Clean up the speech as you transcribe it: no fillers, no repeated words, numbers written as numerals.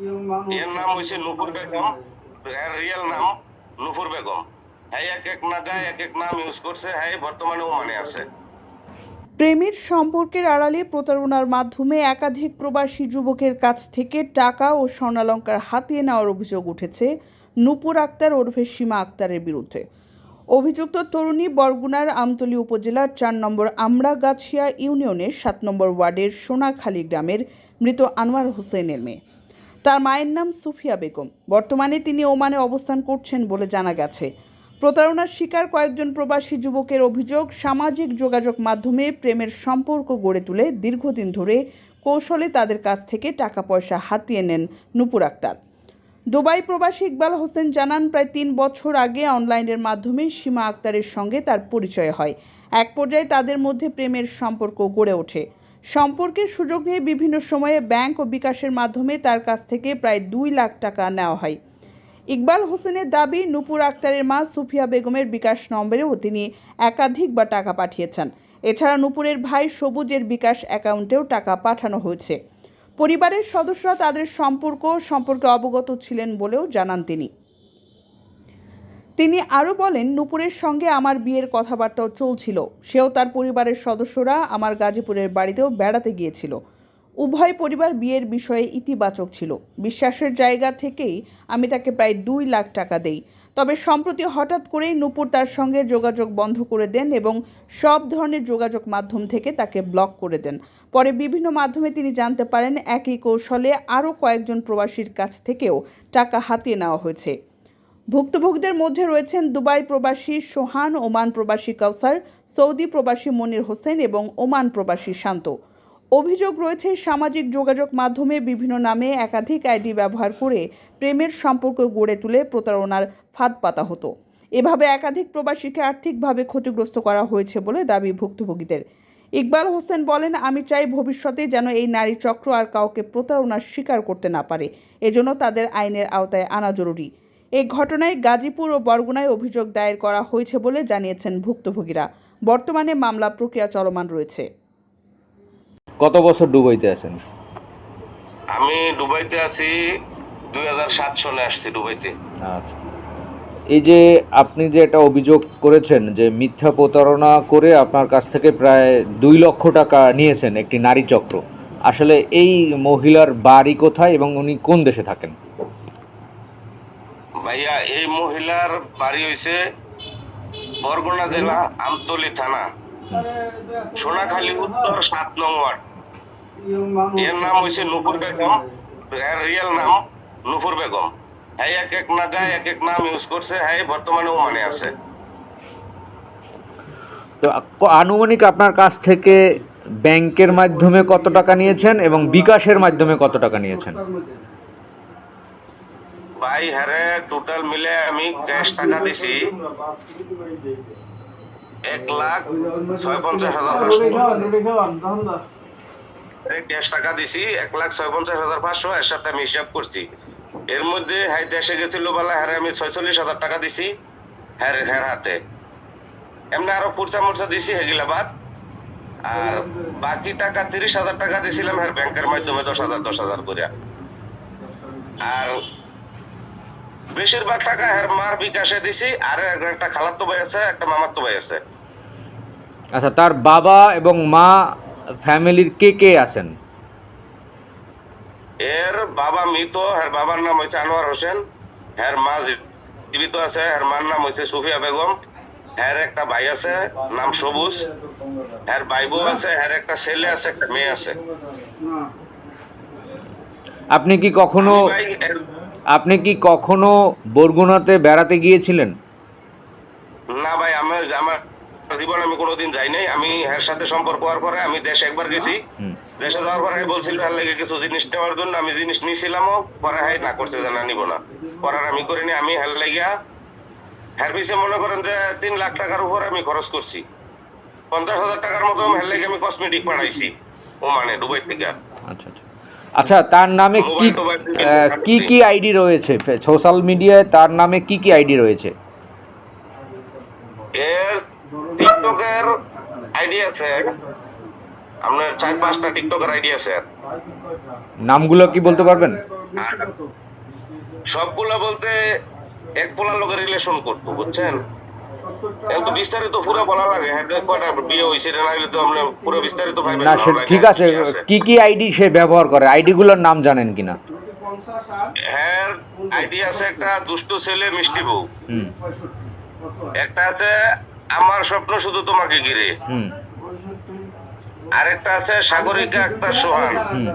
এর নাম হইছে নূপুর বেগম, এর রিয়েল নাম নূপুর বেগম। হ্যাঁ এক এক নাগায় এক এক নাম ইউজ করছে, হ্যাঁ বর্তমানে ওমানে আছে। প্রেমের সম্পর্কের আড়ালে প্রতারণার মাধ্যমে একাধিক প্রবাসী যুবকের কাছ থেকে টাকা ও স্বর্ণালংকার হাতিয়ে নেওয়ার অভিযোগ উঠেছে নূপুর আক্তার ওরফে সীমা আক্তারের বিরুদ্ধে। অভিযুক্ত তরুণী বরগুনার আমতলী উপজেলার ৪ নম্বর আমড়াগাছিয়া ইউনিয়নের ৭ নম্বর ওয়ার্ডের সোনাখালী গ্রামের মৃত আনোয়ার হোসেনের মেয়ে। তার মায়ের নাম সুফিয়া বেগম। বর্তমানে তিনি ওমানে অবস্থান করছেন বলে জানা গেছে। প্রতারণার শিকার কয়েকজন প্রবাসী যুবকের অভিযোগ, সামাজিক যোগাযোগ মাধ্যমে প্রেমের সম্পর্ক গড়ে তুলে দীর্ঘদিন ধরে কৌশলে তাদের কাছ থেকে টাকা পয়সা হাতিয়ে নেন নূপুর আক্তার। দুবাই প্রবাসী ইকবাল হোসেন জানান, প্রায় ৩ বছর আগে অনলাইনের মাধ্যমে সীমা আক্তারের সঙ্গে তার পরিচয় হয়। এক পর্যায়ে তাদের মধ্যে প্রেমের সম্পর্ক গড়ে ওঠে। সম্পর্কের সুযোগ নিয়ে বিভিন্ন সময়ে ব্যাংক ও বিকাশের মাধ্যমে তার কাছ থেকে প্রায় ২ লাখ টাকা নেওয়া হয়। ইকবাল হোসেনের দাবি, নূপুর আক্তারের মা সুফিয়া বেগমের বিকাশ নম্বরেও তিনি একাধিকবার টাকা পাঠিয়েছেন। এছাড়া নূপুরের ভাই সবুজের বিকাশ অ্যাকাউন্টেও টাকা পাঠানো হয়েছে। পরিবারের সদস্যরা তাদের সম্পর্কে অবগত ছিলেন বলেও জানান তিনি আরও বলেন, নূপুরের সঙ্গে আমার বিয়ের কথাবার্তাও চলছিল। সেও তার পরিবারের সদস্যরা আমার গাজীপুরের বাড়িতেও বেড়াতে গিয়েছিল। উভয় পরিবার বিয়ের বিষয়ে ইতিবাচক ছিল। বিশ্বাসের জায়গা থেকেই আমি তাকে প্রায় ২ লাখ টাকা দেই। তবে সম্প্রতি হঠাৎ করেই নূপুর তার সঙ্গে যোগাযোগ বন্ধ করে দেন এবং সব ধরনের যোগাযোগ মাধ্যম থেকে তাকে ব্লক করে দেন। পরে বিভিন্ন মাধ্যমে তিনি জানতে পারেন একই কৌশলে আরও কয়েকজন প্রবাসীর কাছ থেকেও টাকা হাতিয়ে নেওয়া হয়েছে। ভুক্তভোগীদের মধ্যে রয়েছেন দুবাই প্রবাসী সোহান, ওমান প্রবাসী কাউসার, সৌদি প্রবাসী মনির হোসেন এবং ওমান প্রবাসী শান্ত। অভিযোগ রয়েছে, সামাজিক যোগাযোগ মাধ্যমে বিভিন্ন নামে একাধিক আইডি ব্যবহার করে প্রেমের সম্পর্ক গড়ে তুলে প্রতারণার ফাঁদ পাতা হতো। এভাবে একাধিক প্রবাসীকে আর্থিকভাবে ক্ষতিগ্রস্ত করা হয়েছে বলে দাবি ভুক্তভোগীদের। ইকবাল হোসেন বলেন, আমি চাই ভবিষ্যতে যেন এই নারী চক্র আর কাউকে প্রতারণার শিকার করতে না পারে। এজন্য তাদের আইনের আওতায় আনা জরুরি। এই ঘটনায় গাজীপুর ও বরগুনায় অভিযোগ দায়ের করা হয়েছে বলে জানিয়েছেন ভুক্তভোগীরা। বর্তমানে মামলা প্রক্রিয়া চলমান রয়েছে। কত বছর দুবাইতে আছেন? আমি দুবাইতে আছি ২০০৭ সালে আসছি দুবাইতে। আচ্ছা, এই যে আপনি যে একটা অভিযোগ করেছেন যে মিথ্যা প্রতারণা করে আপনার কাছ থেকে প্রায় ২ লক্ষ টাকা নিয়েছেন একটি নারী চক্র, আসলে এই মহিলার বাড়ি কোথায় এবং উনি কোন দেশে থাকেন? ভাইয়া এই মহিলার বাড়ি হইছে বরগুনা জেলা আমতলী থানা, সোনাখালী উত্তর ৭ নং ওয়ার্ড। এর নাম হইছে নূপুর বেগম, এর রিয়েল নাম নূপুর বেগম। হ্যাঁ এক এক নাগায় এক এক নাম ইউজ করছে, হ্যাঁ বর্তমানে ওমানে আছে। তো আনুমানিক আপনার কাছ থেকে ব্যাংকের মাধ্যমে কত টাকা নিয়েছেন এবং বিকাশের মাধ্যমে কত টাকা নিয়েছেন? ভাই হ্যারে টোটাল মিলে আমি ক্যাশ টাকা দিছি ১,৫৬,৫০০ ক্যাশ টাকা দিছি ১,৫৬,৫০০। এর সাথে আমি হিসাব করছি। এর মধ্যে হ্যাঁ দেশে গেছিল বেলা হ্যাঁ আমি ৪৬,০০০ টাকা দিছি হ্যাঁ হ্যাঁ হাতে। এমনি আরো খুরচা মুরচা দিছি হেগিলা বাদ। আর বাকি টাকা ৩০,০০০ টাকা দিছিলাম হ্যাঁ ব্যাংকের মাধ্যমে ১০,০০০ করে। আর বেশিরভাগ টাকা হ্যাঁ মার বিকাশে দিছি। আর একটা খালাতো ভাই আছে, একটা মামাতো ভাই আছে। আচ্ছা, তার বাবা এবং মা ফ্যামিলির কে কে আছেন? এর বাবা মৃত, হ্যাঁ বাবার নাম হয়েছে আনোয়ার হোসেন, হ্যাঁ মা জীবিত আছে, হ্যাঁ মার নাম হয়েছে সুফিয়া বেগম। হ্যাঁ একটা ভাই আছে নাম সবুজ, হ্যাঁ ভাই বউ আছে, হ্যাঁ একটা ছেলে আছে, একটা মেয়ে আছে। আপনি কি কখনো বরগুনাতে বেড়াতে গিয়েছিলেন? না ভাই, আমার জীবন আমি কোনোদিন যাই নাই। আমি এর সাথে সম্পর্ক হওয়ার পরে আমি দেশে একবার গেছি। দেশে যাওয়ার পরে বলছিল এর লেগে কিছু জিনিস নেওয়ার জন্য, আমি জিনিস নিয়েছিলামও, পরে হাই না করছে যে না নিব না। পরে আমি করিনি। আমি হের লেগিয়া হের পিছিয়ে মনে করেন যে ৩ লাখ টাকার উপর আমি খরচ করছি। ৫০,০০০ টাকার মতো হের লেগে আমি কসমেটিক পাঠাইছি ওমানে দুবাই থেকে। আচ্ছা আচ্ছা আচ্ছা, তার নামে কি কি আইডি রয়েছে সোশ্যাল মিডিয়ায়? তার নামে কি কি আইডি রয়েছে? এর টিকটকের আইডি আছে আপনার ৪-৫টা টিকটকের আইডি আছে। নামগুলো কি বলতে পারবেন? সবগুলা বলতে এক পোলার লোকের রিলেশন করতো, বুঝছেন? কিন্তু বিস্তারিত পুরো বলা লাগে, হ্যাঁ কয়টা বিয়ে হয়েছে না হলে তো আমরা পুরো বিস্তারিত পাইবেন না সে ঠিক আছে, কি কি আইডি সে ব্যবহার করে, আইডিগুলোর নাম জানেন কিনা? হ্যাঁ আইডি আছে একটা দুষ্টু ছেলে মিষ্টি বউ, হুম একটা আছে আমার স্বপ্ন শুধু তোমাকে ঘিরে, হুম আরেকটা আছে সাগরিকা আক্তার সোহান, হুম